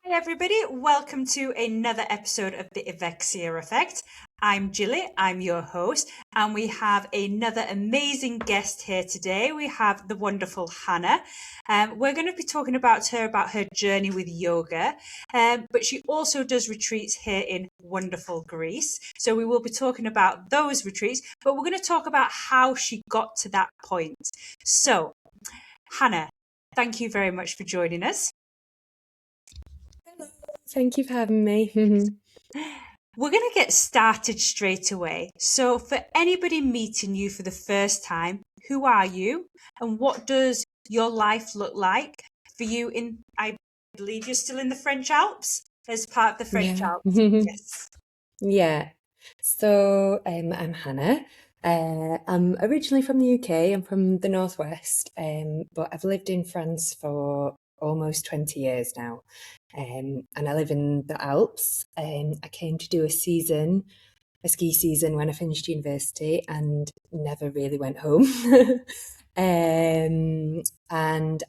Hi, everybody. Welcome to another episode of the Evexia Effect. I'm Gilly, I'm your host, and we have another amazing guest here today. We have the wonderful Hannah. We're going to be talking about her journey with yoga, but she also does retreats here in wonderful Greece. So we will be talking about those retreats, but we're going to talk about how she got to that point. So, Hannah, thank you very much for joining us. Hello, thank you for having me. We're going to get started straight away. So, for anybody meeting you for the first time, who are you and what does your life look like for you I believe you're still in the French Alps as part of the French Yeah. Alps. Yes. Yeah. I'm Hannah. I'm originally from the UK. I'm from the Northwest, but I've lived in France for almost 20 years now. And I live in the Alps. I came to do a ski season when I finished university and never really went home. And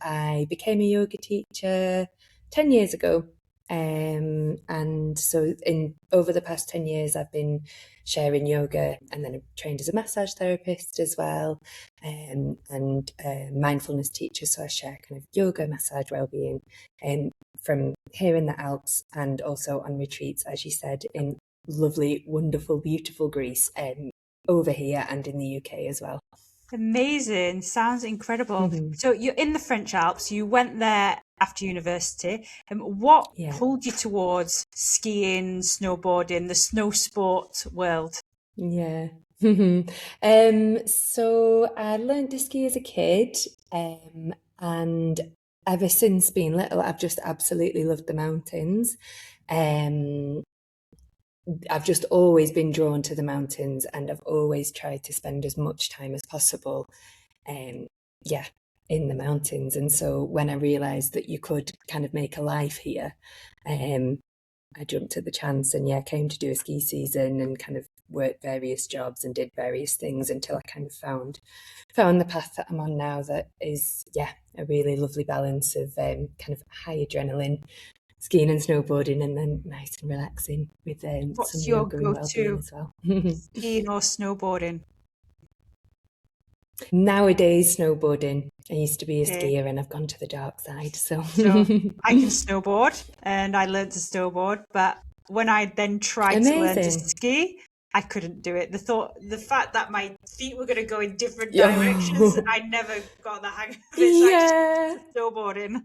I became a yoga teacher 10 years ago. And so in over the past 10 years, I've been sharing yoga, and then I've trained as a massage therapist as well, and mindfulness teacher. So I share kind of yoga, massage, well-being, from here in the Alps and also on retreats, as you said, in lovely, wonderful, beautiful Greece, over here and in the UK as well. Amazing. Sounds incredible. So, you're in the French Alps, you went there after university. What Yeah. pulled you towards skiing, snowboarding, the snow sport world? Yeah. So I learned to ski as a kid, and ever since being little, I've just absolutely loved the mountains. Um, I've just always been drawn to the mountains, and I've always tried to spend as much time as possible, um, yeah, in the mountains. And so when I realised that you could kind of make a life here, um, I jumped at the chance and came to do a ski season and kind of worked various jobs and did various things until I kind of found the path that I'm on now, that is a really lovely balance of kind of high adrenaline skiing and snowboarding, and then nice and relaxing with some What's your yoga and well-being go-to as well. skiing or snowboarding? Nowadays, snowboarding. I used to be a Okay. skier and I've gone to the dark side, so So I can snowboard and I learned to snowboard, but when I then tried to learn to amazing. ski, I couldn't do it. The fact that my feet were going to go in different directions, Yo. I never got the hang of it. So I just Yeah. stuck to snowboarding.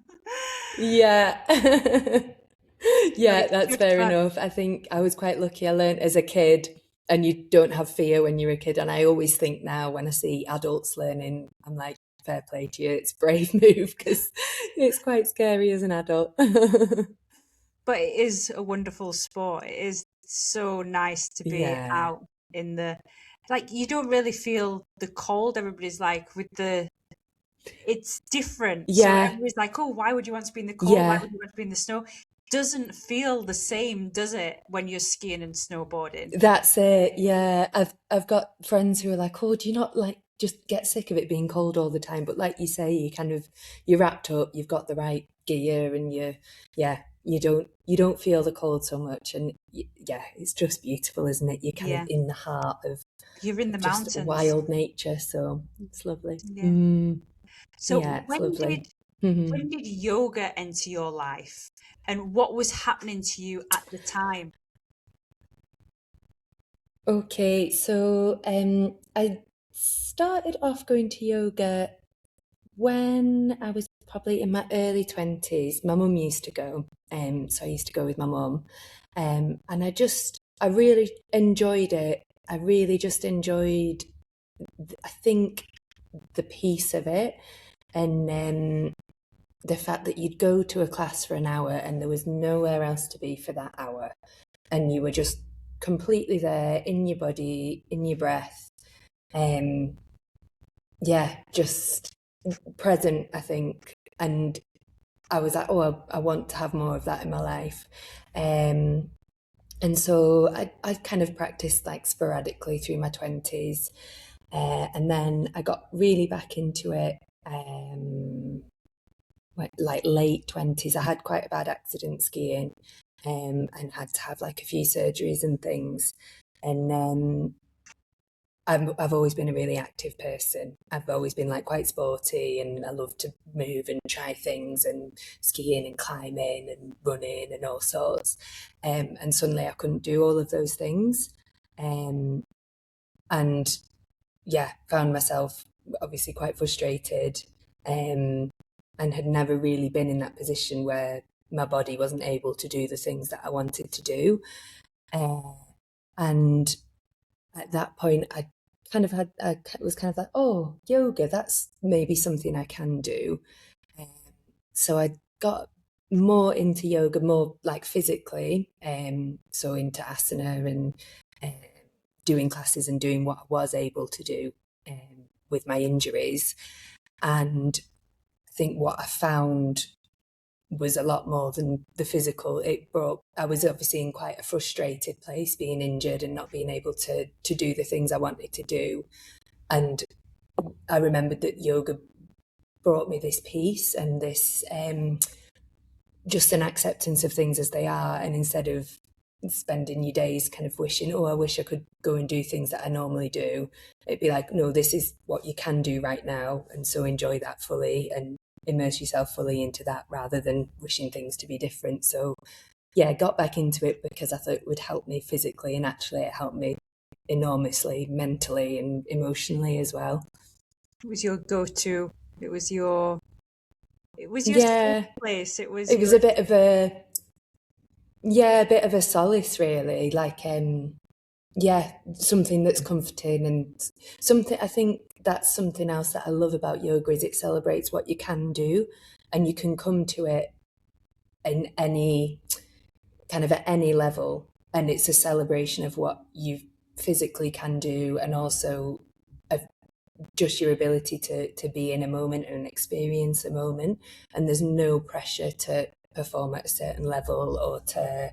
Yeah. But Yeah, it's that's good fair fun. enough. I think I was quite lucky. I learned as a kid, and you don't have fear when you're a kid. And I always think now when I see adults learning, I'm like, fair play to you. It's a brave move because it's quite scary as an adult. But it is a wonderful sport. It is so nice to be Yeah. out in the, like, you don't really feel the cold. Everybody's like, it's different. So Yeah. everybody's like, oh, why would you want to be in the cold? Why Yeah. would you want to be in the snow? Doesn't feel the same, does it, when you're skiing and snowboarding? That's it. Yeah. I've got friends who are like, "Oh, do you not like just get sick of it being cold all the time?" But like you say, you're wrapped up, you've got the right gear, and you don't feel the cold so much. And yeah, it's just beautiful, isn't it? You're kind of Yeah, in the heart you're in the of just mountains. wild nature, so it's lovely. Yeah. So Yeah, it's lovely. when did yoga enter your life, and what was happening to you at the time? Okay, so I started off going to yoga when I was probably in my early 20s. My mum used to go, so I used to go with my mum. And I really enjoyed it. I really just enjoyed, I think, the peace of it, and the fact that you'd go to a class for an hour and there was nowhere else to be for that hour. And you were just completely there in your body, in your breath. Um, just present, I think. And I was like, oh, I want to have more of that in my life. Um, and so I kind of practiced like sporadically through my 20s. And then I got really back into it like late 20s. I had quite a bad accident skiing, and had to have like a few surgeries and things. And I've always been a really active person. I've always been like quite sporty, and I love to move and try things, and skiing and climbing and running and all sorts. And suddenly I couldn't do all of those things. Um, and yeah, found myself obviously quite frustrated, um, and had never really been in that position where my body wasn't able to do the things that I wanted to do. Uh, and at that point, I was kind of like, oh, yoga, that's maybe something I can do. Um, so I got more into yoga, more like physically, so into asana and um, doing classes and doing what I was able to do with my injuries. And I think what I found was a lot more than the physical. I was obviously in quite a frustrated place, being injured and not being able to do the things I wanted to do. And I remembered that yoga brought me this peace and this just an acceptance of things as they are. And instead of spending your days kind of wishing, oh, I wish I could go and do things that I normally do, it'd be like, no, this is what you can do right now. And so enjoy that fully and immerse yourself fully into that rather than wishing things to be different. So yeah, I got back into it because I thought it would help me physically, and actually it helped me enormously mentally and emotionally as well. It was your go-to. It was your safe Yeah, place. It was it was your a bit of a bit of a solace really, like yeah, something that's comforting and something. I think that's something else that I love about yoga is it celebrates what you can do, and you can come to it in any kind of at any level, and it's a celebration of what you physically can do, and also of just your ability to be in a moment and experience a moment, and there's no pressure to perform at a certain level or to,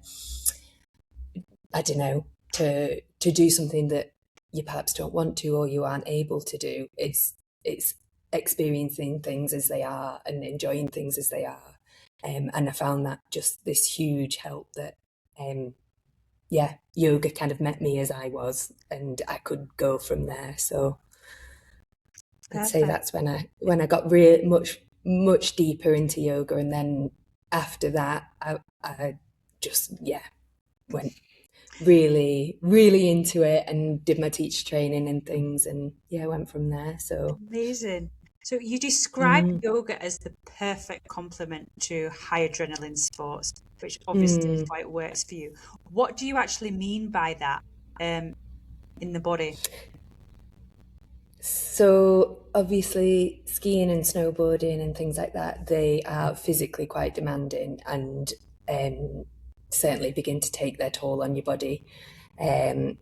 I don't know, to do something that you perhaps don't want to or you aren't able to do. It's experiencing things as they are and enjoying things as they are. And I found that just this huge help that yeah, yoga kind of met me as I was, and I could go from there. So I'd say perfect. that's when I got real much deeper into yoga, and then after that, I just yeah went really into it and did my teacher training and things, and yeah, went from there. So Amazing. So you describe mm, yoga as the perfect complement to high adrenaline sports, which obviously is mm. why it works for you. What do you actually mean by that um, in the body? So obviously skiing and snowboarding and things like that, they are physically quite demanding and um, certainly begin to take their toll on your body.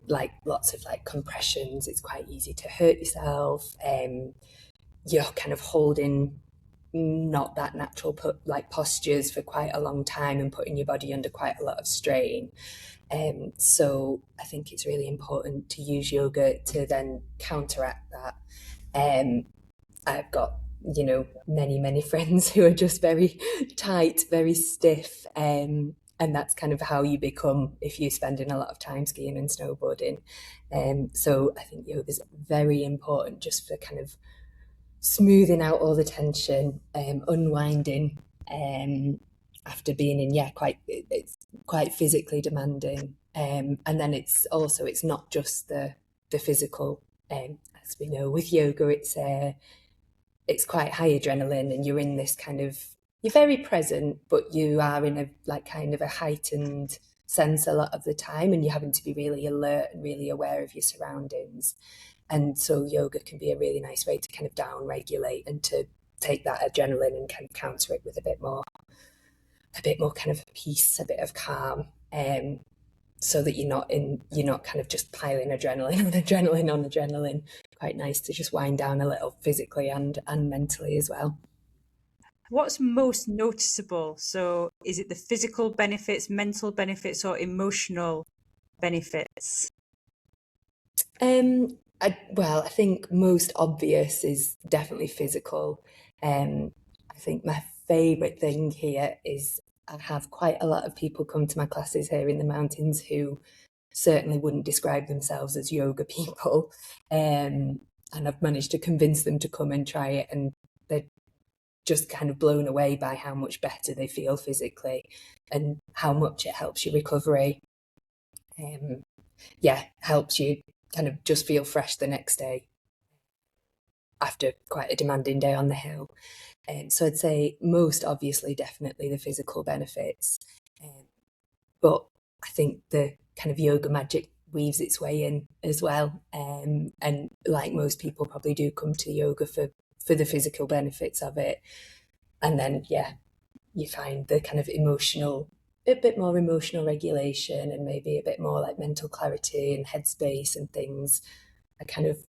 Like lots of like compressions, it's quite easy to hurt yourself. You're kind of holding not that natural like postures for quite a long time and putting your body under quite a lot of strain. So I think it's really important to use yoga to then counteract that. Um, I've got, many friends who are just very tight, very stiff. And that's kind of how you become if you're spending a lot of time skiing and snowboarding. So I think yoga is very important just for kind of smoothing out all the tension, unwinding after being in, yeah, it's quite physically demanding. And then it's not just the physical. As we know with yoga, it's quite high adrenaline, and you're in this kind of you're very present, but you are in a like kind of a heightened sense a lot of the time, and you're having to be really alert and really aware of your surroundings. And so yoga can be a really nice way to kind of down regulate and to take that adrenaline and kind of counter it with a bit more kind of peace, a bit of calm. So that you're not kind of just piling adrenaline on adrenaline on adrenaline. Quite nice to just wind down a little physically and mentally as well. What's most noticeable? So is it the physical benefits, mental benefits, or emotional benefits? Well, I think most obvious is definitely physical. I think my favourite thing here is I have quite a lot of people come to my classes here in the mountains who certainly wouldn't describe themselves as yoga people. And I've managed to convince them to come and try it, and they're just kind of blown away by how much better they feel physically and how much it helps your recovery. Helps you kind of just feel fresh the next day after quite a demanding day on the hill. So I'd say most obviously, definitely the physical benefits. But I think the kind of yoga magic weaves its way in as well. And like most people probably do come to yoga for the physical benefits of it. And then, you find the kind of a bit more emotional regulation and maybe a bit more like mental clarity and headspace and things are kind of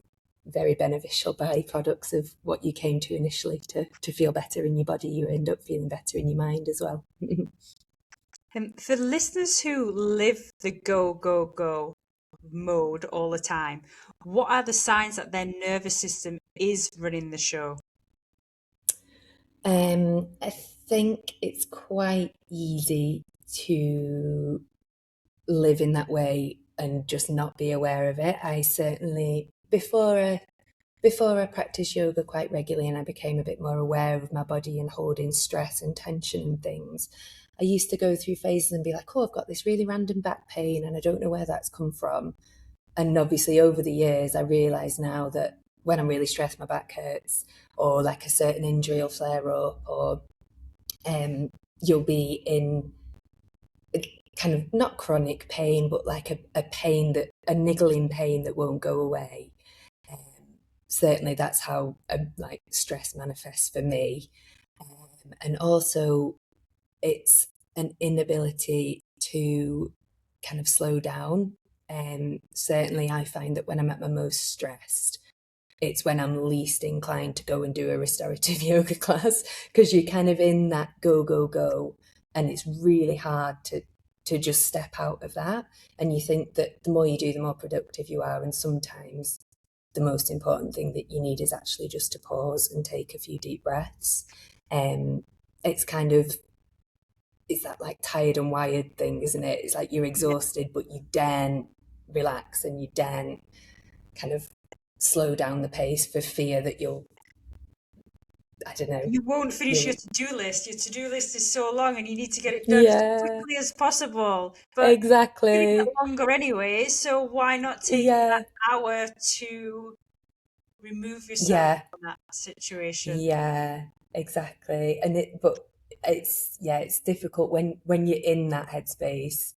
very beneficial byproducts of what you came to initially to feel better in your body. You end up feeling better in your mind as well. For listeners who live the go, go, go mode all the time, what are the signs that their nervous system is running the show? I think it's quite easy to live in that way and just not be aware of it. I certainly, before I practiced yoga quite regularly and I became a bit more aware of my body and holding stress and tension and things, I used to go through phases and be like, oh, I've got this really random back pain and I don't know where that's come from. And obviously over the years, I realise now that when I'm really stressed, my back hurts, or like a certain injury will flare up, or you'll be in kind of not chronic pain, but like a pain a niggling pain that won't go away. Certainly that's how like stress manifests for me. And also it's an inability to kind of slow down. Certainly I find that when I'm at my most stressed, it's when I'm least inclined to go and do a restorative yoga class, because you're kind of in that go, go, go. And it's really hard to just step out of that. And you think that the more you do, the more productive you are. And sometimes the most important thing that you need is actually just to pause and take a few deep breaths. It's kind of, it's that like tired and wired thing, isn't it? It's like you're exhausted, but you daren't relax and you daren't kind of slow down the pace for fear that I don't know. You won't finish your to-do list. Your to-do list is so long and you need to get it done as Yeah, quickly as possible. But it's going to exactly. get longer anyway, so why not take that Yeah, hour to remove yourself yeah, from that situation? yeah, exactly. But it's difficult when you're in that headspace.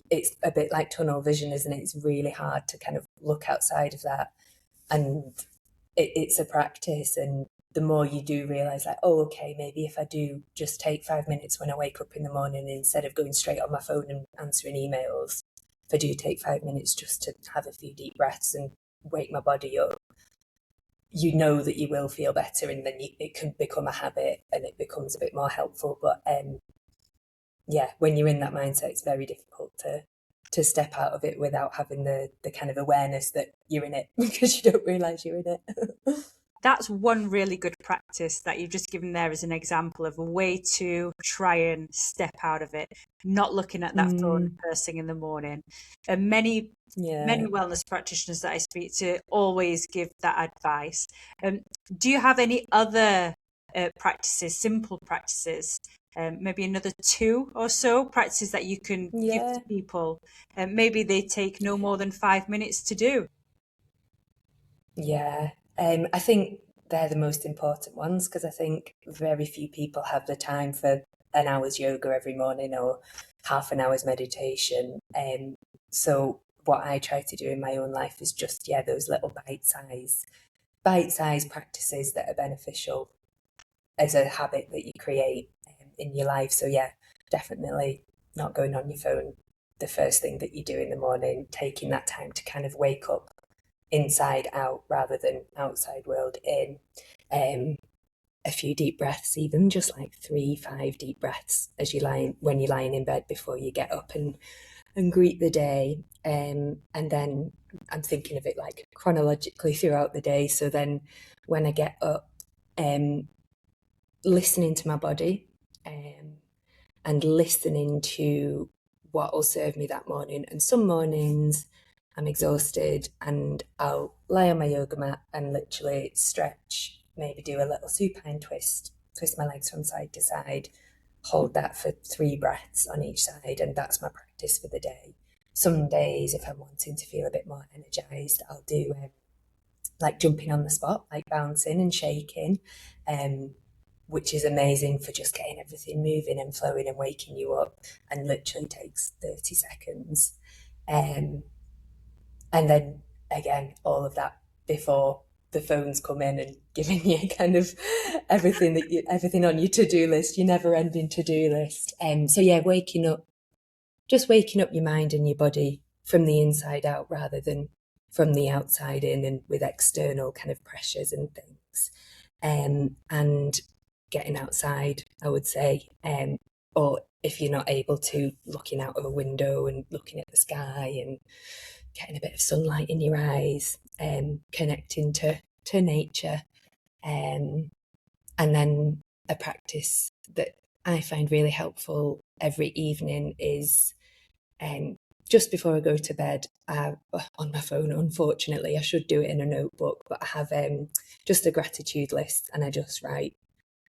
It's a bit like tunnel vision, isn't it? It's really hard to kind of look outside of that. And it's a practice. And the more you do realize, like, oh, okay, maybe if I do just take 5 minutes when I wake up in the morning, instead of going straight on my phone and answering emails, if I do take 5 minutes just to have a few deep breaths and wake my body up, you know that you will feel better, and then it can become a habit and it becomes a bit more helpful. But when you're in that mindset, it's very difficult to step out of it without having the kind of awareness that you're in it, because you don't realize you're in it. That's one really good practice that you've just given there as an example of a way to try and step out of it, not looking at that phone first thing in the morning. And many Yeah. wellness practitioners that I speak to always give that advice. Do you have any other practices, simple practices, maybe another two or so practices that you can give Yeah. to people? Maybe they take no more than 5 minutes to do. Yeah. I think they're the most important ones, because I think very few people have the time for an hour's yoga every morning or half an hour's meditation. So what I try to do in my own life is just, those little bite-sized practices that are beneficial as a habit that you create in your life. So definitely not going on your phone the first thing that you do in the morning, taking that time to kind of wake up inside out rather than outside world in. A few deep breaths, even just like 3-5 deep breaths as when you're lying in bed before you get up and greet the day. And then I'm thinking of it like chronologically throughout the day. So then when I get up, listening to my body, and listening to what will serve me that morning. And some mornings I'm exhausted and I'll lie on my yoga mat and literally stretch, maybe do a little supine twist, twist my legs from side to side, hold that for 3 breaths on each side, and that's my practice for the day. Some days, if I'm wanting to feel a bit more energized, I'll do like jumping on the spot, like bouncing and shaking, which is amazing for just getting everything moving and flowing and waking you up, and literally takes 30 seconds. And then again, all of that before the phones come in and giving you kind of everything on your to-do list, your never-ending to-do list. So yeah, just waking up your mind and your body from the inside out rather than from the outside in, and with external kind of pressures and things. And getting outside, I would say, or if you're not able to, looking out of a window and looking at the sky and getting a bit of sunlight in your eyes, connecting to nature. And then a practice that I find really helpful every evening is just before I go to bed, on my phone, unfortunately, I should do it in a notebook, but I have just a gratitude list, and I just write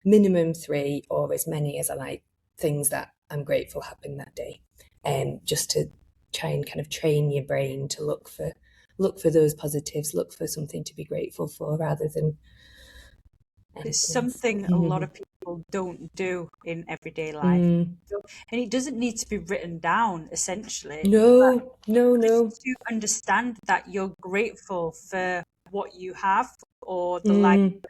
minimum 3 or as many as I like things that I'm grateful happened that day, just to try and kind of train your brain to look for those positives, look for something to be grateful for rather than It's anything else. something a lot of people don't do in everyday life. And it doesn't need to be written down, essentially. No, no, no. Just to understand that you're grateful for what you have or the life. Mm,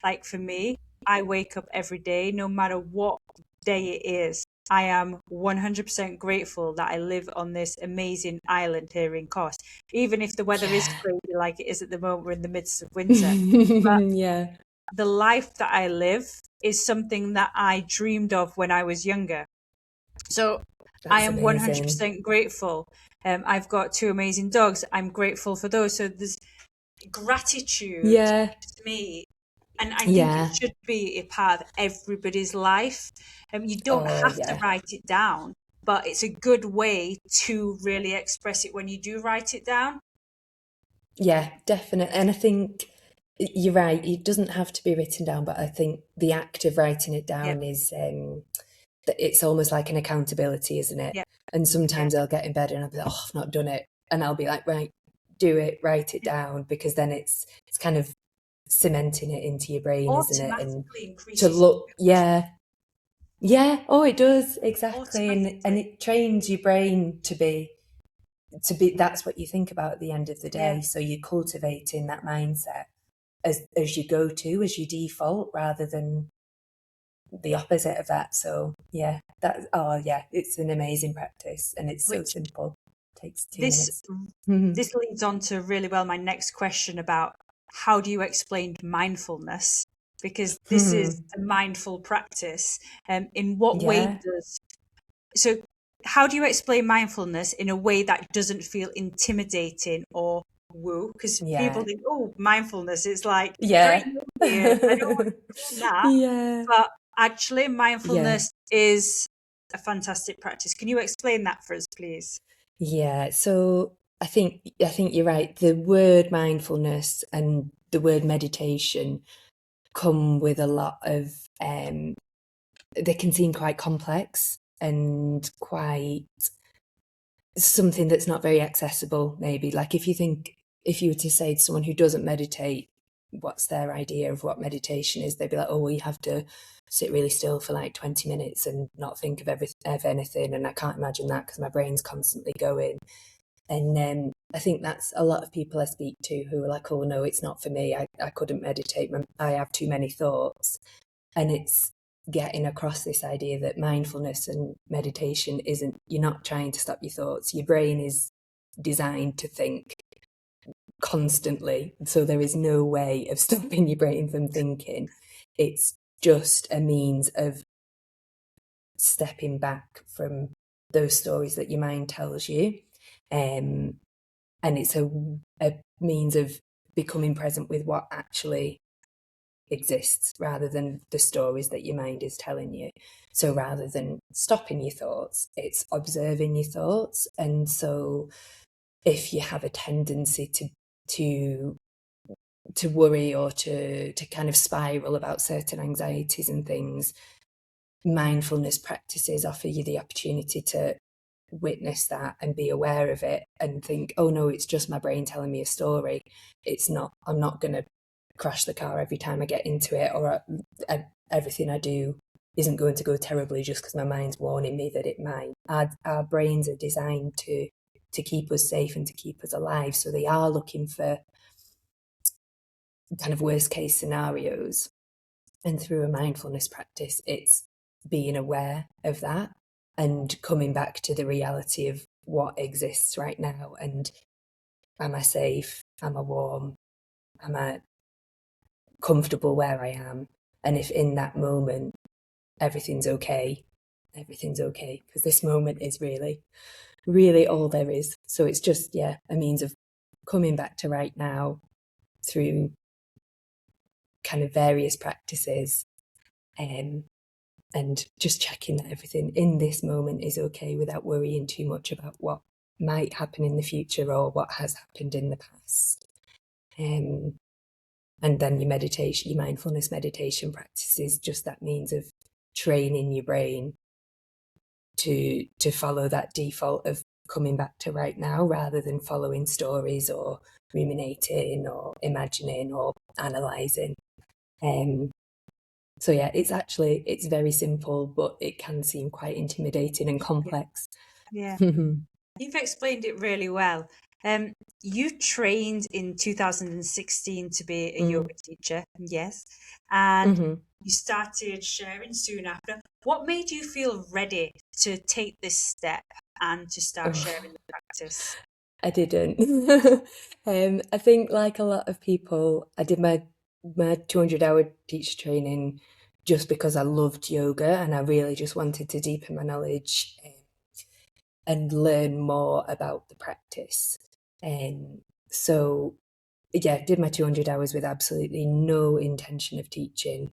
Like for me, I wake up every day, no matter what day it is. I am 100% grateful that I live on this amazing island here in Kos, even if the weather is yeah. crazy like it is at the moment. We're in the midst of winter. Yeah, The life that I live is something that I dreamed of when I was younger. So I that's am amazing. 100% grateful. I've got 2 amazing dogs. I'm grateful for those. So there's gratitude Yeah, to me, and I think it yeah. should be a part of everybody's life. You don't Oh, have to yeah. write it down, but it's a good way to really express it when you do write it down. Yeah, definitely. And I think you're right. It doesn't have to be written down, but I think the act of writing it Yep, down is that it's almost like an accountability, isn't it? yep, And yeah. sometimes I'll get in bed and I'll be like, oh, I've not done it, and I'll be like, right, do it, write it down, because then it's kind of cementing it into your brain, isn't it? And Automatically to increases look, your mood. yeah, yeah. Oh, it does exactly, and Automatically. it trains your brain to be that's what you think about at the end of the Yeah. day, so you're cultivating that mindset as you go to, as your default, rather than the opposite of that. So yeah, that, oh yeah, it's an amazing practice, and it's so Which simple. Takes two this minutes Mhm. this leads on to really well my next question about how do you explain mindfulness? Because this is a mindful practice. In what way Yeah, does so? How do you explain mindfulness in a way that doesn't feel intimidating or woo? Because people yeah, think, oh, mindfulness is like very yeah. yogi and I don't want to be doing that. Yeah, But actually, yeah, mindfulness is a fantastic practice. Can you explain that for us, please? yeah. So I think you're right. The word mindfulness and the word meditation come with a lot of they can seem quite complex and quite something that's not very accessible, maybe. Like if you were to say to someone who doesn't meditate, what's their idea of what meditation is, they'd be like, oh, well, you have to sit really still for like 20 minutes and not think of anything. And I can't imagine that because my brain's constantly going. And I think that's a lot of people I speak to who are like, oh, no, it's not for me. I couldn't meditate. I have too many thoughts. And it's getting across this idea that mindfulness and meditation isn't, you're not trying to stop your thoughts. Your brain is designed to think constantly. So there is no way of stopping your brain from thinking. It's just a means of stepping back from those stories that your mind tells you. Um, and it's a means of becoming present with what actually exists rather than the stories that your mind is telling you. So rather than stopping your thoughts, it's observing your thoughts. And so if you have a tendency to worry or to kind of spiral about certain anxieties and things, mindfulness practices offer you the opportunity to witness that and be aware of it and think, oh no, it's just my brain telling me a story. It's not, I'm not going to crash the car every time I get into it, or everything I do isn't going to go terribly just because my mind's warning me that it might. Our brains are designed to keep us safe and to keep us alive. So they are looking for kind of worst case scenarios. And through a mindfulness practice, it's being aware of that and coming back to the reality of what exists right now. And am I safe? Am I warm? Am I comfortable where I am? And if in that moment everything's okay, because this moment is really, really all there is. So it's just, a means of coming back to right now through kind of various practices, and just checking that everything in this moment is okay without worrying too much about what might happen in the future or what has happened in the past. And then your meditation, your mindfulness meditation practice is just that means of training your brain to follow that default of coming back to right now rather than following stories or ruminating or imagining or analysing. So yeah, it's very simple, but it can seem quite intimidating and complex. Yeah. You've explained it really well. You trained in 2016 to be a yoga teacher, yes, and you started sharing soon after. What made you feel ready to take this step and to start sharing the practice? I didn't. I think like a lot of people, I did my 200-hour teacher training just because I loved yoga and I really just wanted to deepen my knowledge and learn more about the practice. So yeah, did my 200 hours with absolutely no intention of teaching,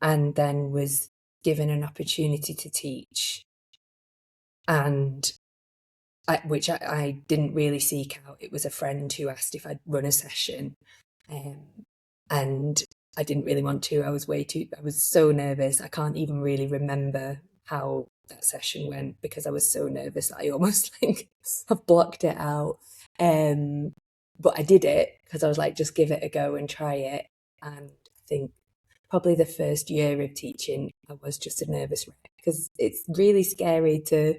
and then was given an opportunity to teach, and which I didn't really seek out. It was a friend who asked if I'd run a session, and I didn't really want to. I was so nervous. I can't even really remember how that session went because I was so nervous that I almost I've blocked it out. But I did it because I was like, just give it a go and try it. And I think probably the first year of teaching, I was just a nervous wreck because it's really scary to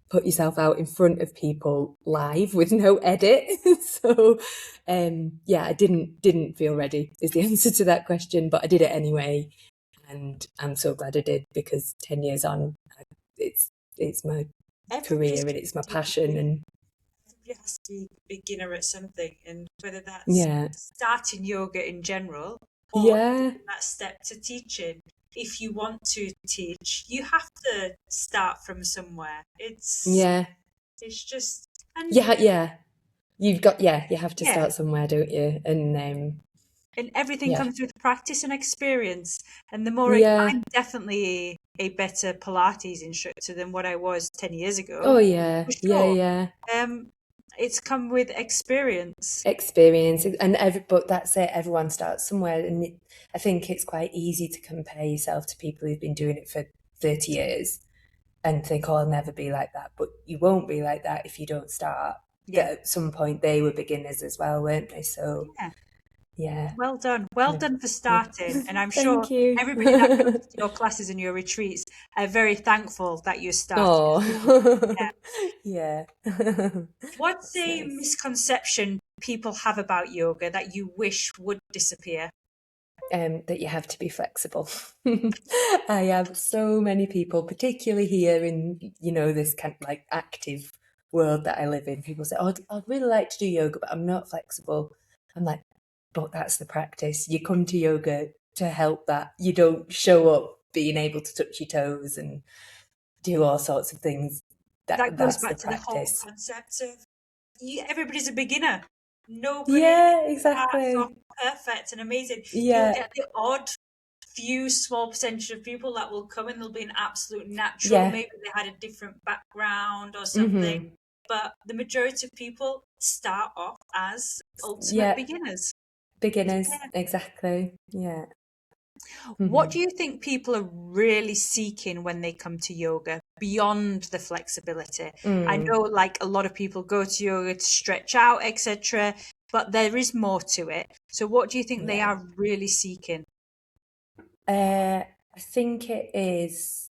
put yourself out in front of people live with no edit. So I didn't feel ready is the answer to that question, but I did it anyway, and I'm so glad I did because 10 years on, it's my career and it's my passion. And everybody has to be a beginner at something, and whether that's yeah, starting yoga in general or yeah, taking that step to teaching. If you want to teach, you have to start from somewhere. yeah, It's just, and yeah. You have to yeah, start somewhere, don't you? And and everything yeah, comes with practice and experience. And the more yeah. I'm definitely a better Pilates instructor than what I was 10 years Oh ago, yeah, for yeah, sure. yeah. Um, it's come with experience. Experience, and but that's it. Everyone starts somewhere, and I think it's quite easy to compare yourself to people who've been doing it for 30 years and think, oh, I'll never be like that. But you won't be like that if you don't start. Yeah, That at some point they were beginners as well, weren't they? So yeah. yeah, Well done. Well kind of done for yeah. starting. And I'm sure Thank you. everybody that comes to your classes and your retreats are very thankful that you started as well. Oh yeah. What's That's a nice. misconception people have about yoga that you wish would disappear? That you have to be flexible. I have so many people, particularly here in, this kind of like active world that I live in. People say, oh, I'd really like to do yoga, but I'm not flexible. I'm like, but that's the practice. You come to yoga to help that. You don't show up being able to touch your toes and do all sorts of things. That goes That's the back to the whole practice. concept of everybody's a beginner. Nobody Yeah, starts off exactly. perfect and amazing. You'll Yeah, get the odd few small percentage of people that will come and they'll be an absolute natural. yeah. Maybe they had a different background or something. Hmm. But the majority of people start off as ultimate Yeah, beginners. beginners, Yeah. exactly. Yeah. What Hmm. do you think people are really seeking when they come to yoga beyond the flexibility? I Mm, know like a lot of people go to yoga to stretch out, etc., but there is more to it. So what do you think they yeah. are really seeking? I think it's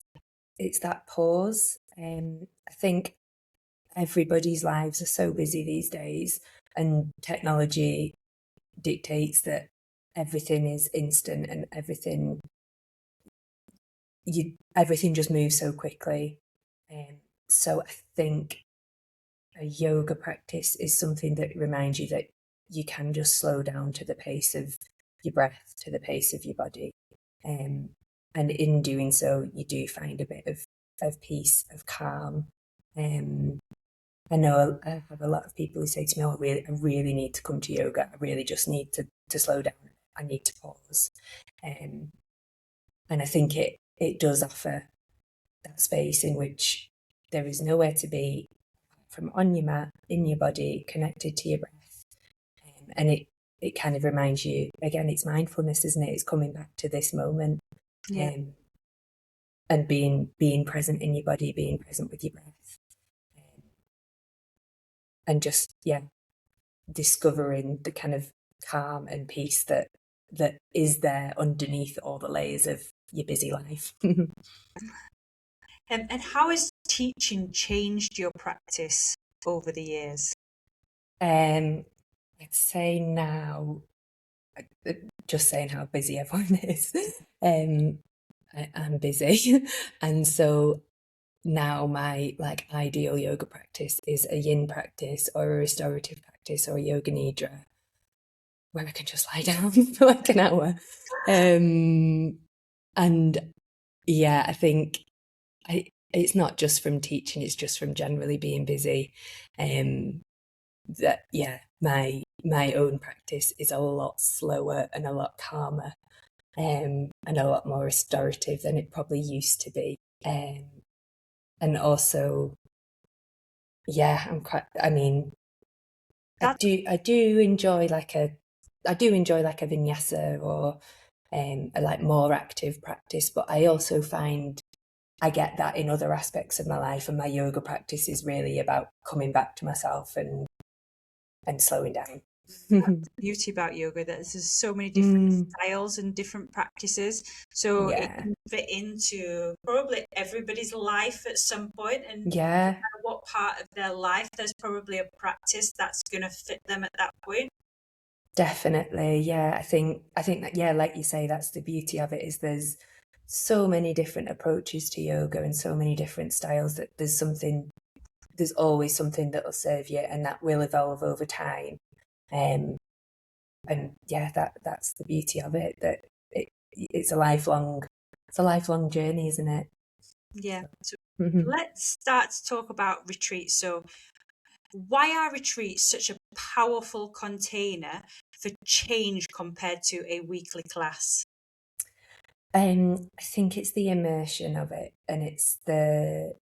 that pause. I think everybody's lives are so busy these days, and technology dictates that everything is instant and everything just moves so quickly. So I think a yoga practice is something that reminds you that you can just slow down to the pace of your breath, to the pace of your body. Um, and in doing so, you do find a bit of peace, of calm. Um, I know I have a lot of people who say to me, "Oh, I really need to come to yoga. I really just need to slow down. I need to pause." Um, and I think it does offer that space in which there is nowhere to be from on your mat, in your body, connected to your breath. And it kind of reminds you, again, it's mindfulness, isn't it? It's coming back to this moment, Yeah. um, and being present in your body, being present with your breath, um, and just, yeah, discovering the kind of calm and peace that is there underneath all the layers of your busy life. And how has teaching changed your practice over the years? um, I'd say now, just saying how busy everyone is, um, I'm busy, and so now my like ideal yoga practice is a yin practice or a restorative practice or a yoga nidra where I can just lie down for like an hour. Um, and yeah, I think it's not just from teaching, it's just from generally being busy. Um, that yeah, my own practice is a lot slower and a lot calmer, and a lot more restorative than it probably used to be. And also, yeah, I mean, That I do enjoy I do enjoy like a vinyasa or a like more active practice, but I also find I get that in other aspects of my life, and my yoga practice is really about coming back to myself and slowing down. beauty about yoga that there's so many different Mm, styles and different practices, so it yeah, can fit into probably everybody's life at some point, and no yeah, matter what part of their life, there's probably a practice that's going to fit them at that point. definitely. Yeah, I think that yeah, like you say, that's the beauty of it is there's so many different approaches to yoga and so many different styles that there's always something that'll serve you and that will evolve over time. Um, and yeah, that's the beauty of it. That it's a lifelong journey, isn't it? Yeah, so Mhm. let's start to talk about retreats. So why are retreats such a powerful container for change compared to a weekly class? I think it's the immersion of it, and it's the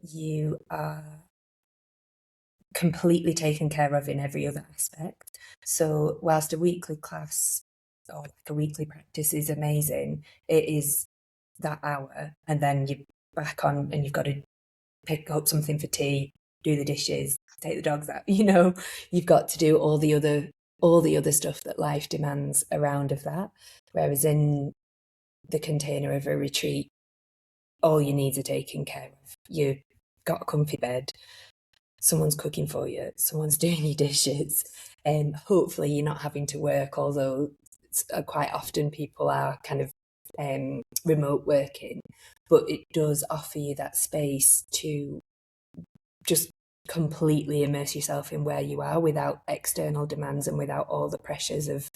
you are completely taken care of in every other aspect. So whilst a weekly class or like a weekly practice is amazing, it is that hour, and then you're back on, and you've got to pick up something for tea, do the dishes, take the dogs out. You've got to do all the other stuff that life demands around of that. Whereas in the container of a retreat, all your needs are taken care of. You've got a comfy bed, someone's cooking for you, someone's doing your dishes, and hopefully you're not having to work, although quite often people are kind of remote working, but it does offer you that space to just completely immerse yourself in where you are without external demands and without all the pressures of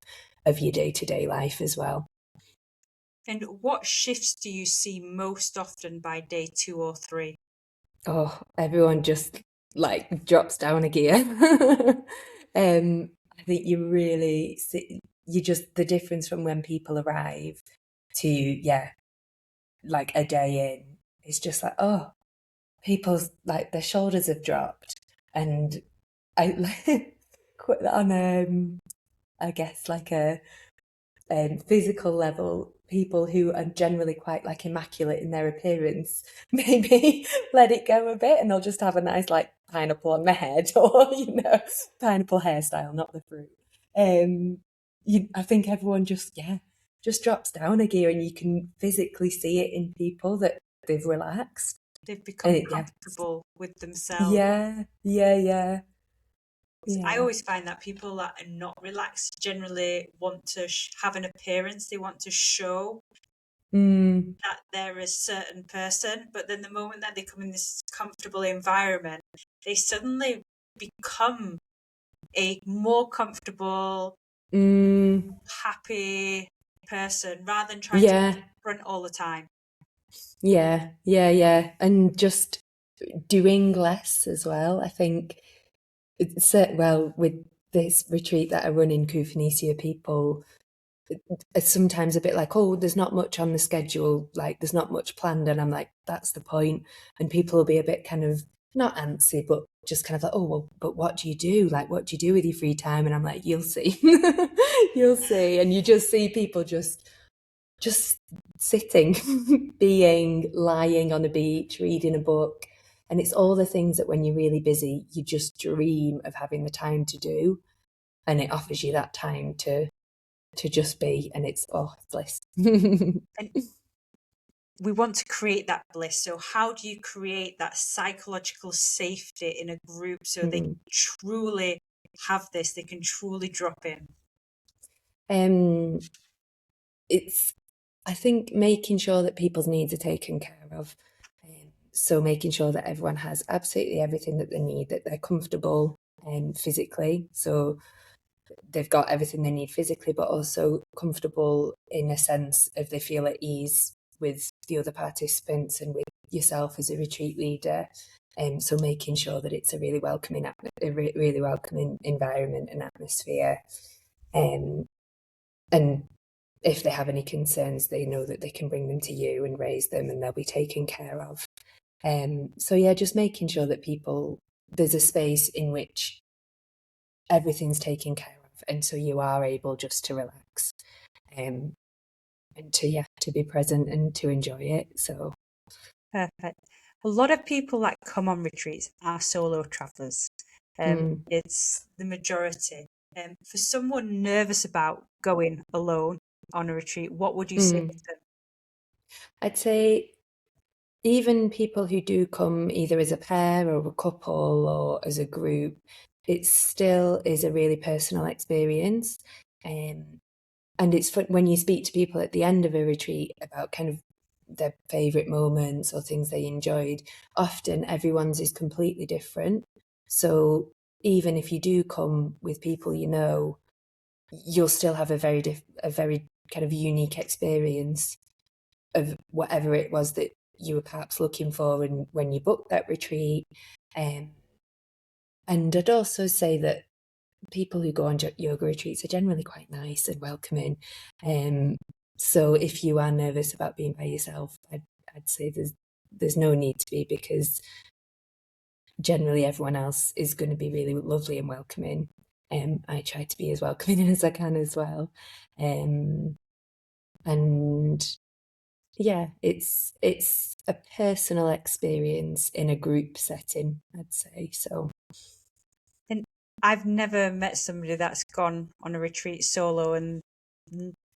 your day-to-day life as well. And what shifts do you see most often by day 2 or 3? Oh, everyone just like drops down a gear. I think you really see, you just, the difference from when people arrive to, yeah, like a day in, it's just like, oh, people's, like, their shoulders have dropped. And I, on, I guess, like a physical level, people who are generally quite like immaculate in their appearance maybe let it go a bit, and they'll just have a nice like pineapple on their head, or pineapple hairstyle, not the fruit. I think everyone just drops down a gear, and you can physically see it in people that they've relaxed. They've become And comfortable with themselves. yeah. I always find that people that are not relaxed generally want to have an appearance. They want to show Mm, that they're a certain person, but then the moment that they come in this comfortable environment, they suddenly become a more comfortable, mm, happy person rather than trying to yeah. front all the time. Yeah. And just doing less as well. I think well, with this retreat that I run in Koufonisia, people are sometimes a bit like, oh, there's not much on the schedule, like there's not much planned, and I'm like, that's the point. And people will be a bit kind of not antsy, but just kind of like, oh well, but what do you do? Like, what do you do with your free time? And I'm like, you'll see, you'll see. And you just see people just sitting, being, lying on a beach, reading a book. And it's all the things that when you're really busy, you just dream of having the time to do. And it offers you that time to just be, and it's bliss. And we want to create that bliss. So how do you create that psychological safety in a group so they can truly have this, they can truly drop in? It's, I think, making sure that people's needs are taken care of. So making sure that everyone has absolutely everything that they need, that they're comfortable physically. So they've got everything they need physically, but also comfortable in a sense of they feel at ease with the other participants and with yourself as a retreat leader. So making sure that it's a really welcoming, really welcoming environment and atmosphere. And if they have any concerns, they know that they can bring them to you and raise them, and they'll be taken care of. So yeah, just making sure that there's a space in which everything's taken care of, and so you are able just to relax, and to be present and to enjoy it. So Perfect. A lot of people that come on retreats are solo travelers. It's the majority. For someone nervous about going alone on a retreat, what would you say to them? I'd say even people who do come either as a pair or a couple or as a group, it still is a really personal experience. And it's fun when you speak to people at the end of a retreat about kind of their favourite moments or things they enjoyed. Often everyone's is completely different. So even if you do come with people you know, you'll still have a very kind of unique experience of whatever it was that you were perhaps looking for when you booked that retreat. And I'd also say that people who go on yoga retreats are generally quite nice and welcoming. So if you are nervous about being by yourself, I'd say there's no need to be, because generally everyone else is going to be really lovely and welcoming. I try to be as welcoming as I can as well. And yeah, it's a personal experience in a group setting, I'd say. So And I've never met somebody that's gone on a retreat solo and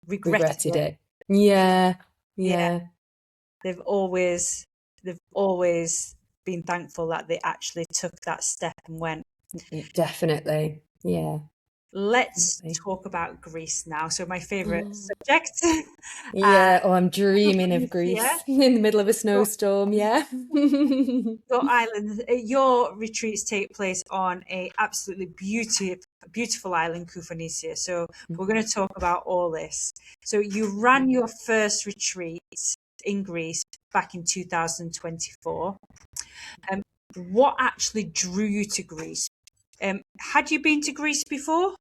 regretted regretted it. it. Yeah. They've always been thankful that they actually took that step and went. Definitely. Yeah. Let's Definitely. talk about Greece now. So my favorite subject. Yeah. Oh, I'm dreaming of Yeah. Greece in the middle of a snowstorm. Yeah. Your island, your retreats take place on a absolutely beautiful island, Koufonisia. So we're going to talk about all this. So you ran your first retreat in Greece back in 2024. What actually drew you to Greece? Had you been to Greece before?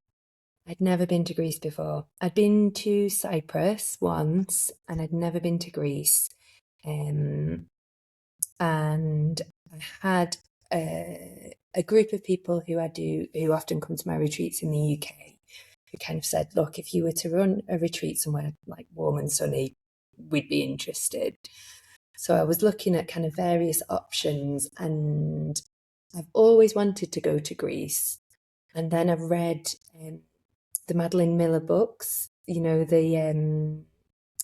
I'd never been to Greece before. I'd been to Cyprus once, and I'd never been to Greece. Um, and I had a group of people who often come to my retreats in the UK, who kind of said, look, if you were to run a retreat somewhere like warm and sunny, we'd be interested. So I was looking at kind of various options, and I've always wanted to go to Greece. And then I've read the Madeline Miller books, the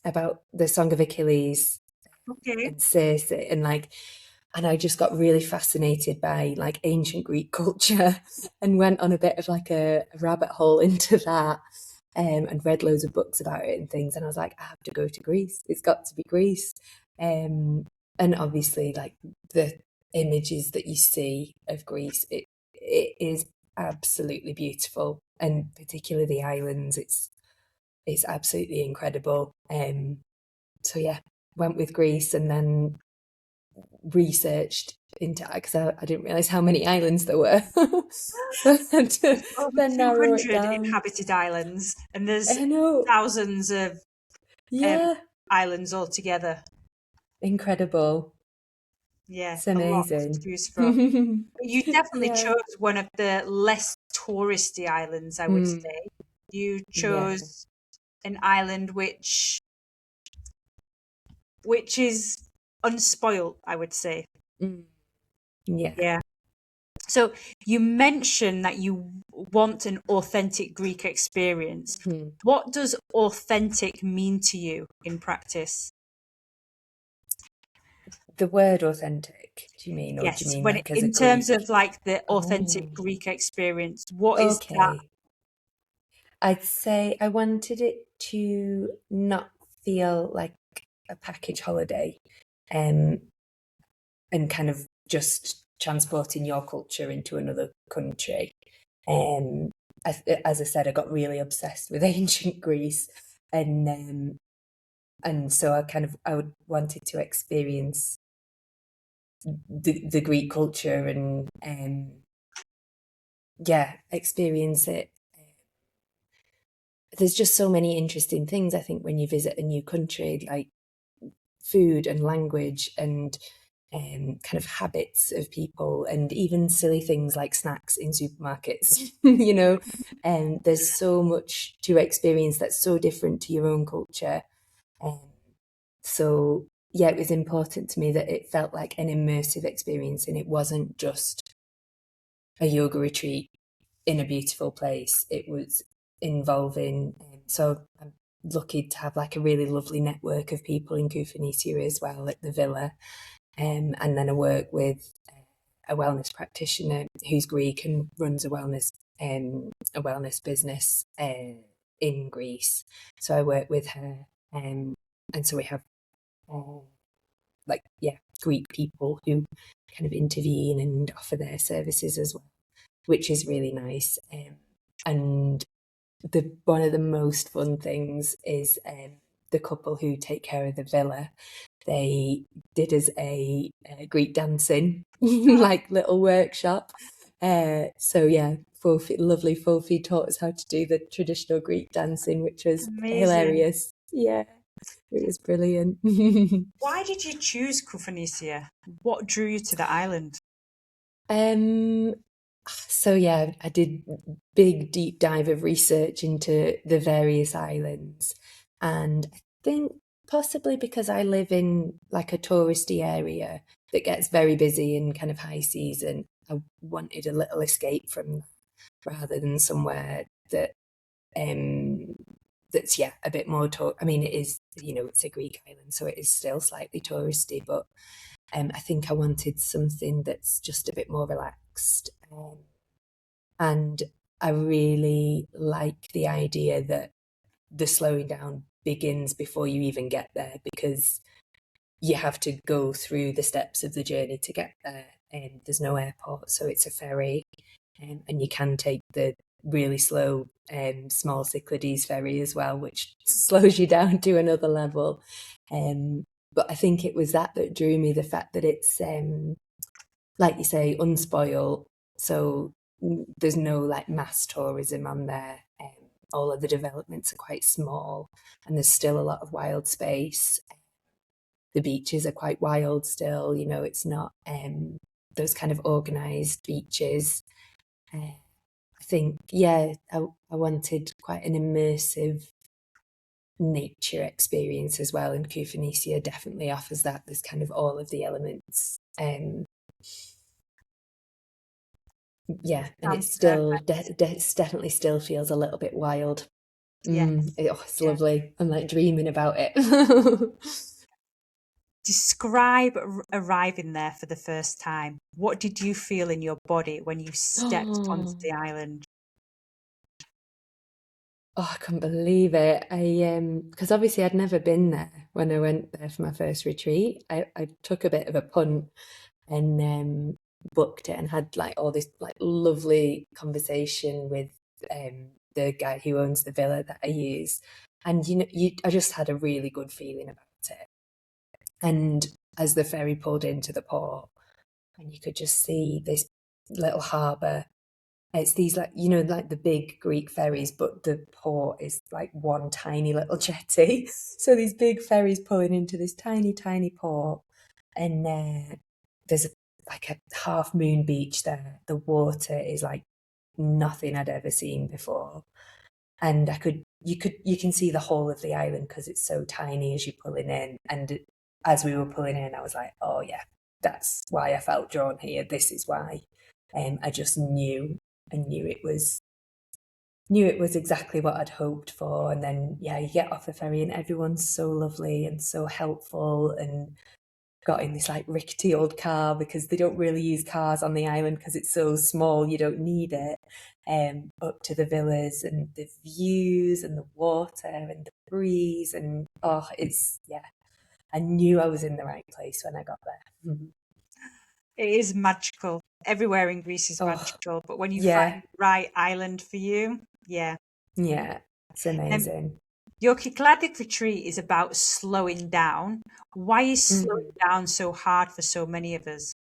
about the Song of Achilles Okay. and Circe, and I just got really fascinated by like ancient Greek culture and went on a bit of like a rabbit hole into that, and read loads of books about it and things. And I was like, I have to go to Greece. It's got to be Greece. Um, and obviously, like the images that you see of Greece, it is absolutely beautiful, and particularly the islands. It's absolutely incredible. So yeah, went with Greece, and then researched into it because I didn't realize how many islands there were. So I had to There's over then narrow it 200 down. inhabited islands, and there's I know. thousands of um, Yeah, islands altogether. incredible. Yeah, It's a lot to amazing. choose from. You definitely Yeah. chose one of the less touristy islands, I would Mm, say. You yeah. chose an island which is unspoilt, I would say. Mm, yeah. Yeah. So you mentioned that you want an authentic Greek experience. Mhm. What does authentic mean to you in practice? The word authentic, do you mean, or do you Yes, mean when like as a in terms Greek? of like the authentic Oh, Greek experience, what is that? okay. I'd say I wanted it to not feel like a package holiday, um, and kind of just transporting your culture into another country. Um, as I said, I got really obsessed with ancient Greece, and so I would wanted to experience the Greek culture, and yeah, experience it. There's just so many interesting things, I think, when you visit a new country, like food and language and kind of habits of people, and even silly things like snacks in supermarkets. And there's so much to experience that's so different to your own culture. Um, so yeah, it was important to me that it felt like an immersive experience, and it wasn't just a yoga retreat in a beautiful place. It was involving, so I'm lucky to have like a really lovely network of people in Koufonisia as well at the villa. And then I work with a wellness practitioner who's Greek and runs a wellness business in Greece. So I work with her, and so we have uh, like yeah, Greek people who kind of intervene and offer their services as well, which is really nice. And the one of the most fun things is the couple who take care of the villa. They did us a Greek dancing like little workshop. So yeah, lovely Fofi taught us how to do the traditional Greek dancing, which was Amazing. hilarious. Yeah, it was brilliant. Why did you choose Koufonisia? What drew you to the island? Um, so yeah, I did big deep dive of research into the various islands, and I think possibly because I live in like a touristy area that gets very busy in kind of high season, I wanted a little escape from that rather than somewhere um that's yeah a bit more I mean, it is, it's a Greek island, so it is still slightly touristy, but I think I wanted something that's just a bit more relaxed. And I really like the idea that the slowing down begins before you even get there, because you have to go through the steps of the journey to get there. And there's no airport, so it's a ferry, and you can take the really slow small Cyclades ferry as well, which slows you down to another level. But I think it was that drew me, the fact that it's like you say, unspoiled. So there's no like mass tourism on there. all of the developments are quite small and there's still a lot of wild space. The beaches are quite wild still, you know, it's not those kind of organised beaches. I think, yeah, I wanted quite an immersive nature experience as well, and Koufonisia definitely offers that. There's kind of all of the elements. Yeah, and Sounds it's still perfect. it's definitely still feels a little bit wild. Yes. It's Yeah. lovely. I'm like dreaming about it. Describe arriving there for the first time. What did you feel in your body when you stepped onto Oh, the island? I couldn't believe it. Because obviously I'd never been there when I went there for my first retreat. I took a bit of a punt and booked it and had like all this like lovely conversation with the guy who owns the villa that I use. And I just had a really good feeling about it. And as the ferry pulled into the port, and you could just see this little harbour. It's these like, like the big Greek ferries, but the port is like one tiny little jetty. So these big ferries pulling into this tiny, tiny port. And there's like a half moon beach there. The water is like nothing I'd ever seen before. And you can see the whole of the island because it's so tiny as you're pulling in. And as we were pulling in, I was like, oh yeah, that's why I felt drawn here. This is why. I just knew it was exactly what I'd hoped for. And then yeah, you get off the ferry and everyone's so lovely and so helpful, and got in this like rickety old car because they don't really use cars on the island because it's so small, you don't need it. Up to the villas and the views and the water and the breeze, and oh, it's yeah, I knew I was in the right place when I got there. It is magical. Everywhere in Greece is Oh magical, but when you yeah, find the right island for you, yeah. yeah, it's Um, amazing. your Cycladic retreat is about slowing down. Why is slowing Mhm. down so hard for so many of us?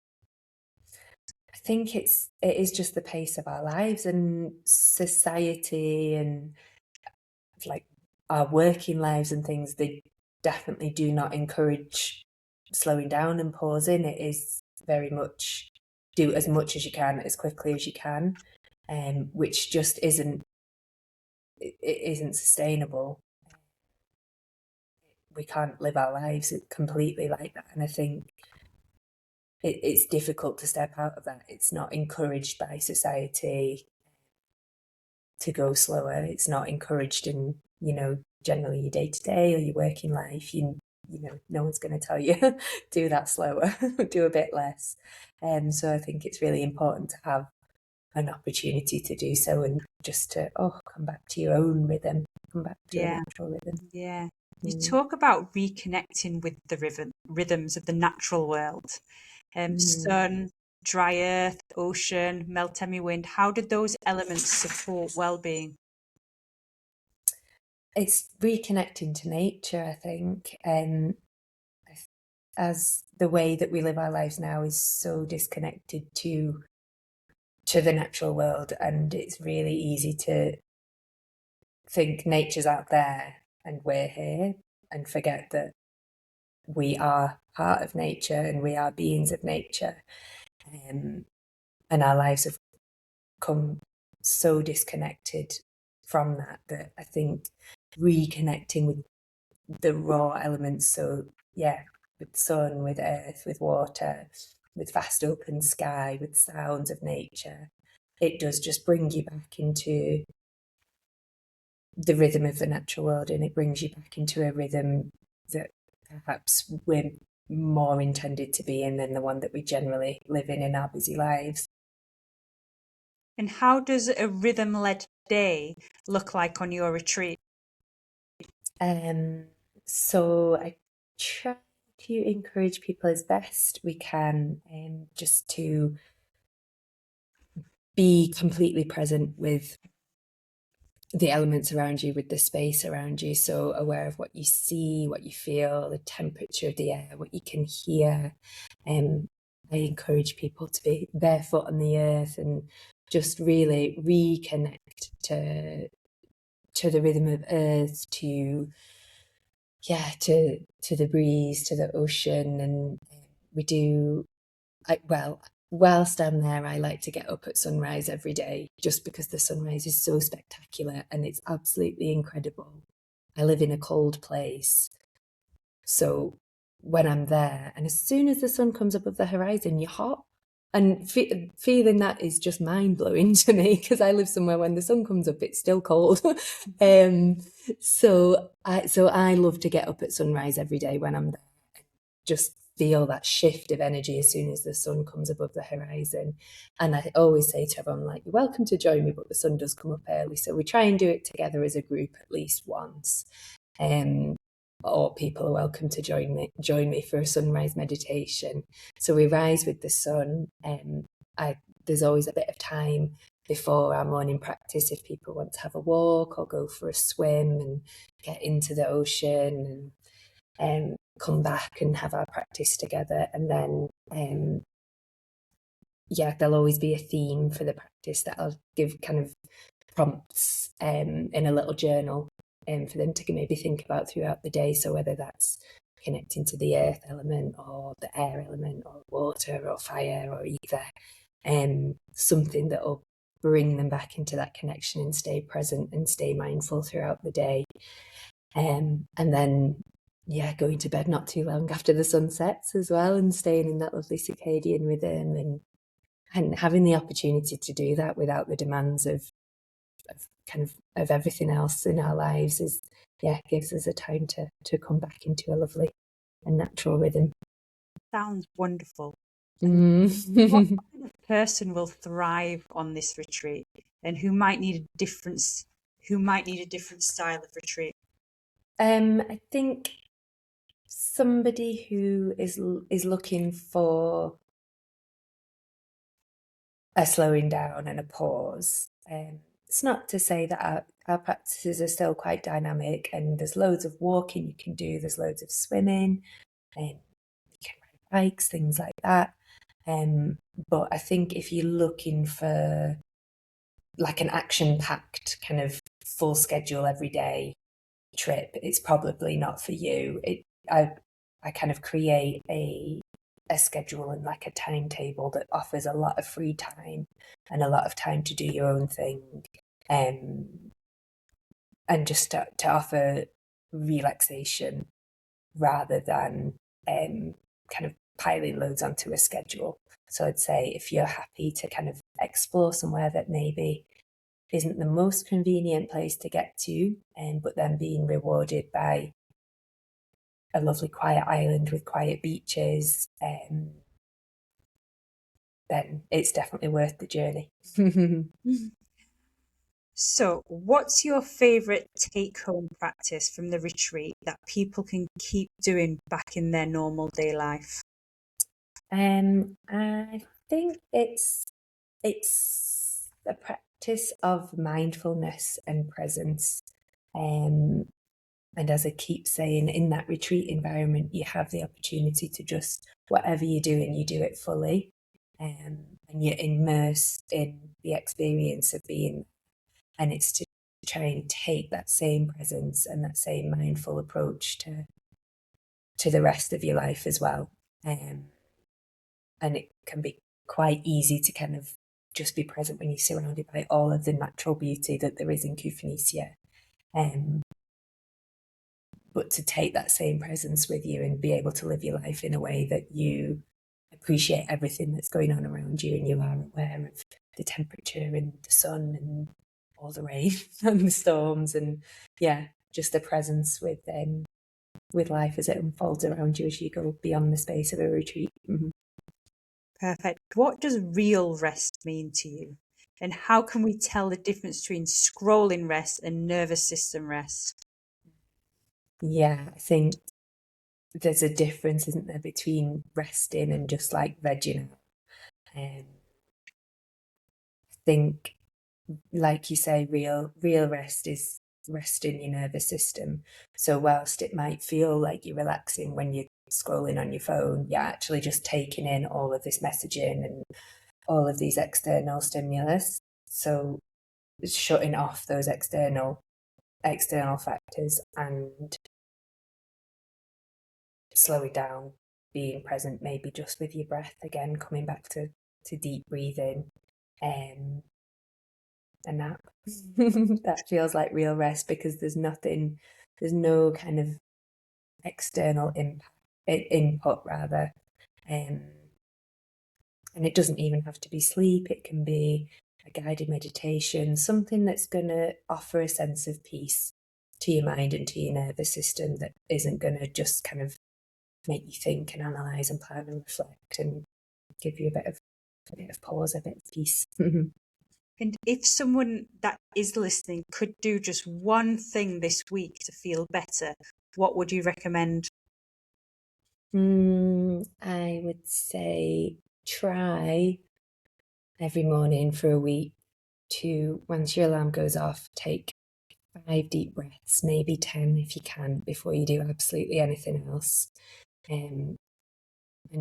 I think it is just the pace of our lives and society and like our working lives and things. They definitely do not encourage slowing down and pausing. It is very much do as much as you can as quickly as you can, which just it isn't sustainable. We can't live our lives completely like that, and I think it's difficult to step out of that. It's not encouraged by society to go slower. It's not encouraged in, generally your day to day or your working life. No one's going to tell you do that slower, do a bit less. So I think it's really important to have an opportunity to do so, and just to come back to your own rhythm, come back to a Yeah, natural rhythm. yeah. You Mm. talk about reconnecting with the rhythms of the natural world. Mm. Sun, dry earth, ocean, Meltemi wind. How did those elements support well-being? It's reconnecting to nature, I think. As the way that we live our lives now is so disconnected to the natural world, and it's really easy to think nature's out there and we're here, and forget that we are part of nature and we are beings of nature. And our lives have come so disconnected from that I think reconnecting with the raw elements, so yeah, with sun, with earth, with water, with vast open sky, with sounds of nature, it does just bring you back into the rhythm of the natural world, and it brings you back into a rhythm that perhaps we're more intended to be in than the one that we generally live in our busy lives. And how does a rhythm-led day look like on your retreat? Um, so I try to encourage people as best we can, just to be completely present with the elements around you, with the space around you. So aware of what you see, what you feel, the temperature of the air, what you can hear. I encourage people to be barefoot on the earth and just really reconnect to the rhythm of earth, to the breeze, to the ocean. And we do, whilst I'm there, I like to get up at sunrise every day, just because the sunrise is so spectacular and it's absolutely incredible. I live in a cold place, so when I'm there, and as soon as the sun comes above the horizon, you're hot. And feeling that is just mind blowing to me, because I live somewhere when the sun comes up, it's still cold. So I love to get up at sunrise every day when I'm there. Just feel that shift of energy as soon as the sun comes above the horizon. And I always say to everyone, like, you're welcome to join me, but the sun does come up early. So we try and do it together as a group at least once. Or people are welcome to join me for a sunrise meditation. So we rise with the sun. There's always a bit of time before our morning practice if people want to have a walk or go for a swim and get into the ocean, and come back and have our practice together. And then there'll always be a theme for the practice that I'll give kind of prompts in a little journal for them to maybe think about throughout the day. So whether that's connecting to the earth element or the air element or water or fire or either, something that will bring them back into that connection and stay present and stay mindful throughout the day. And then going to bed not too long after the sun sets as well, and staying in that lovely circadian rhythm, and having the opportunity to do that without the demands of everything else in our lives gives us a time to come back into a lovely and natural rhythm. Sounds wonderful. Mm. What kind of person will thrive on this retreat, and who might need a different style of retreat? I think somebody who is looking for a slowing down and a pause. It's not to say that our practices are still quite dynamic, and there's loads of walking you can do, there's loads of swimming, and you can ride bikes, things like that. But I think if you're looking for like an action-packed kind of full schedule every day trip, it's probably not for you. I kind of create a schedule and like a timetable that offers a lot of free time and a lot of time to do your own thing, and just to offer relaxation rather than kind of piling loads onto a schedule. So I'd say if you're happy to kind of explore somewhere that maybe isn't the most convenient place to get to, but then being rewarded by a lovely quiet island with quiet beaches, then it's definitely worth the journey. So, what's your favourite take-home practice from the retreat that people can keep doing back in their normal day life? I think it's a practice of mindfulness and presence. And as I keep saying, in that retreat environment, you have the opportunity to just, whatever you're doing, you do it fully. And you're immersed in the experience of being. And it's to try and take that same presence and that same mindful approach to the rest of your life as well. And it can be quite easy to kind of just be present when you're surrounded by all of the natural beauty that there is in Koufonisia. But to take that same presence with you and be able to live your life in a way that you appreciate everything that's going on around you, and you are aware of the temperature and the sun and all the rain and the storms, and just the presence with life as it unfolds around you as you go beyond the space of a retreat. Mm-hmm. Perfect. What does real rest mean to you? And how can we tell the difference between scrolling rest and nervous system rest? Yeah, I think there's a difference, isn't there, between resting and just like vegging out. I think, like you say, real rest is resting your nervous system. So whilst it might feel like you're relaxing when you're scrolling on your phone, you're actually just taking in all of this messaging and all of these external stimulus. So shutting off those external external factors and slowing down, being present, maybe just with your breath again, coming back to deep breathing, a nap. That feels like real rest because there's no kind of external input rather. And it doesn't even have to be sleep, it can be a guided meditation, something that's going to offer a sense of peace to your mind and to your nervous system that isn't going to just kind of make you think and analyse and plan and reflect and give you a bit of pause, a bit of peace. And if someone that is listening could do just one thing this week to feel better, what would you recommend? I would say try every morning for a week to, once your alarm goes off, take 5 deep breaths, maybe 10 if you can, before you do absolutely anything else. And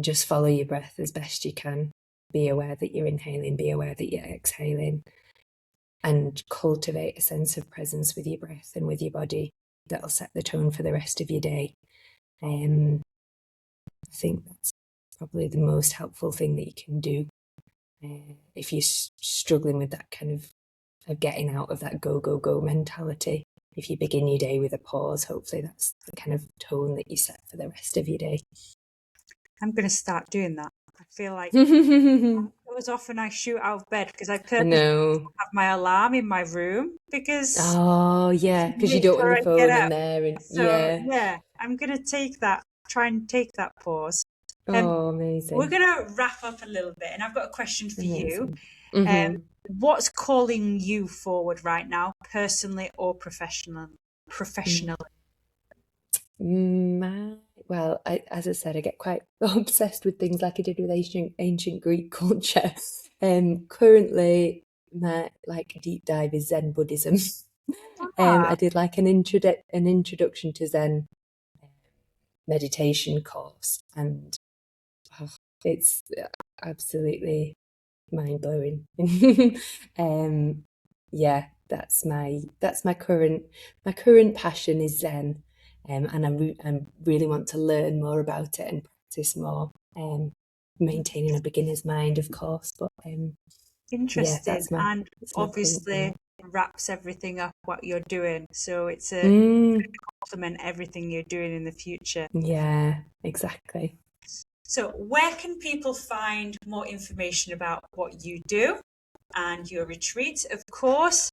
just follow your breath as best you can. Be aware that you're inhaling, be aware that you're exhaling, and cultivate a sense of presence with your breath and with your body that'll set the tone for the rest of your day. I think that's probably the most helpful thing that you can do if you're struggling with that kind of getting out of that go, go, go mentality. If you begin your day with a pause, hopefully that's the kind of tone that you set for the rest of your day. I'm going to start doing that. I feel like as often I shoot out of bed because I purposely have my alarm in my room because you don't want your phone in there. And yeah, I'm going to try and take that pause. Amazing. We're going to wrap up a little bit and I've got a question for you. What's calling you forward right now, personally or professionally? Well, as I said, I get quite obsessed with things like I did with ancient Greek culture. Currently, my deep dive is Zen Buddhism. I did like an introduction to Zen meditation course, and it's absolutely mind blowing. That's my current passion is Zen. And I really want to learn more about it and practice more. Maintaining a beginner's mind, of course, but interesting. And obviously wraps everything up what you're doing. So it's a complement everything you're doing in the future. Yeah, exactly. So where can people find more information about what you do and your retreats? Of course,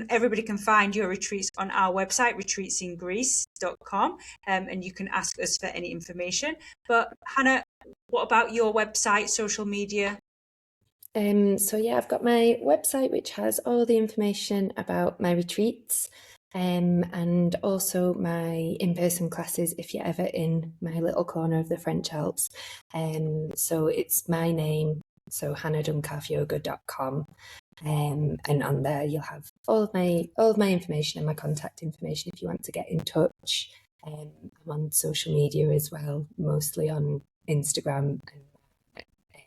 everybody can find your retreats on our website, retreatsingreece.com, and you can ask us for any information. But Hannah, what about your website, social media? I've got my website, which has all the information about my retreats, and also my in-person classes if you're ever in my little corner of the French Alps. So it's my name, so hannahduncalfyoga.com. And on there you'll have all of my information and my contact information if you want to get in touch. I'm on social media as well, mostly on Instagram,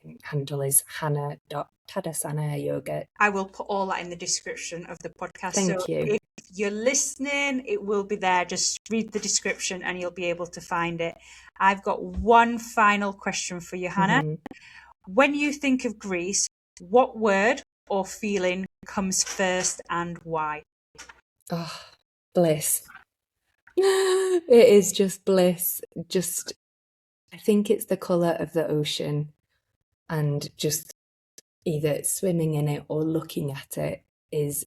and handle is hannah.tadasana yoga. I will put all that in the description of the podcast. Thank you. If you're listening, it will be there. Just read the description and you'll be able to find it. I've got one final question for you, Hannah. When you think of Greece, what word or feeling comes first and why? Oh, bliss. It is just bliss. I think it's the colour of the ocean, and just either swimming in it or looking at it is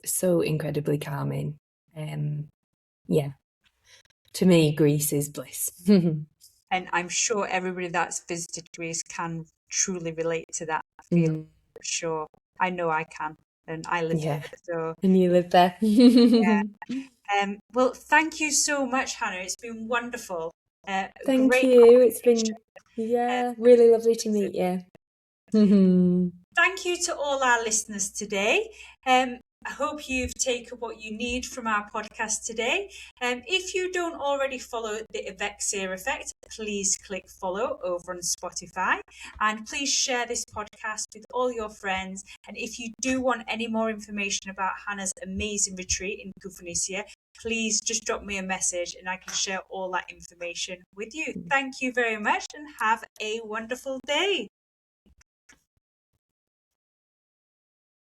so incredibly calming. To me, Greece is bliss. And I'm sure everybody that's visited Greece can truly relate to that feeling, for sure. I know I can, and I live there. So. And you live there. Well, thank you so much, Hannah. It's been wonderful. Thank you. It's been really lovely to meet you. Thank you to all our listeners today. I hope you've taken what you need from our podcast today. If you don't already follow the Evexia Effect, please click follow over on Spotify, and please share this podcast with all your friends. And if you do want any more information about Hannah's amazing retreat in Koufonisia, please just drop me a message and I can share all that information with you. Thank you very much and have a wonderful day.